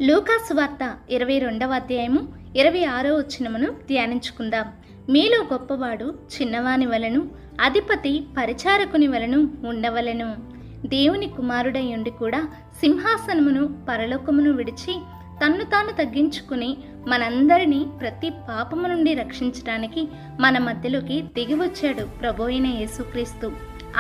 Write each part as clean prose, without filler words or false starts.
లూకాసు వార్త 22వ అధ్యాయము 26వ వచనమును ధ్యానించుకుందాం. మీలో గొప్పవాడు చిన్నవాని వలెను, అధిపతి పరిచారకుని వలెను ఉండవలెను. దేవుని కుమారుడై ఉండి కూడా సింహాసనమును పరలోకమును విడిచి తన్ను తాను తగ్గించుకుని మనందరినీ ప్రతి పాపము నుండి రక్షించడానికి మన మధ్యలోకి దిగివచ్చాడు ప్రభువైన యేసుక్రీస్తు.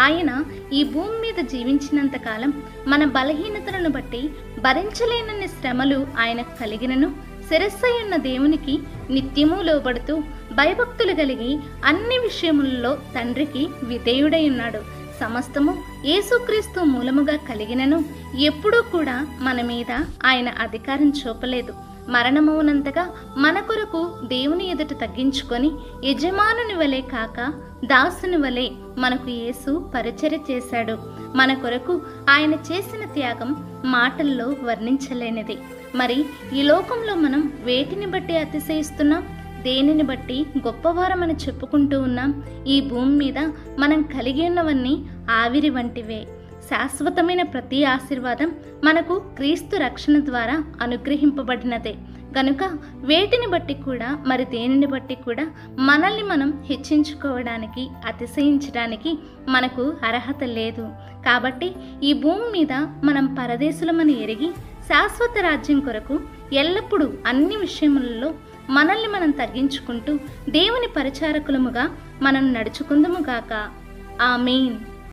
ఆయన ఈ భూమి మీద జీవించినంత కాలం మన బలహీనతలను బట్టి భరించలేనన్ని శ్రమలు ఆయనకు కలిగినను, శిరస్సై ఉన్న దేవునికి నిత్యము లోబడుతూ భయభక్తులు కలిగి అన్ని విషయములలో తండ్రికి విధేయుడై ఉన్నాడు. సమస్తము యేసుక్రీస్తు మూలముగా కలిగినను ఎప్పుడూ కూడా మన మీద ఆయన అధికారం చూపలేదు. మరణమవునంతగా మన కొరకు దేవుని ఎదుట తగ్గించుకొని యజమానుని వలె కాక దాసుని వలె మనకు యేసు పరిచర్య చేశాడు. మన కొరకు ఆయన చేసిన త్యాగం మాటల్లో వర్ణించలేనిది. మరి ఈ లోకంలో మనం వేటిని బట్టి అతిశయిస్తున్నాం? దేనిని బట్టి గొప్పవారమని చెప్పుకుంటూ ఉన్నాం? ఈ భూమి మీద మనం కలిగి ఉన్నవన్నీ ఆవిరి వంటివే. శాశ్వతమైన ప్రతి ఆశీర్వాదం మనకు క్రీస్తు రక్షణ ద్వారా అనుగ్రహింపబడినదే గనుక వేటిని బట్టి కూడా మరి దేనిని బట్టి కూడా మనల్ని మనం హెచ్చించుకోవడానికి, అతిశయించడానికి మనకు అర్హత లేదు. కాబట్టి ఈ భూమి మీద మనం పరదేశులమని ఎరిగి శాశ్వత రాజ్యం కొరకు ఎల్లప్పుడూ అన్ని విషయములలో మనల్ని మనం తగ్గించుకుంటూ దేవుని పరిచారకులముగా మనం నడుచుకుందుము గాక. ఆమేన్.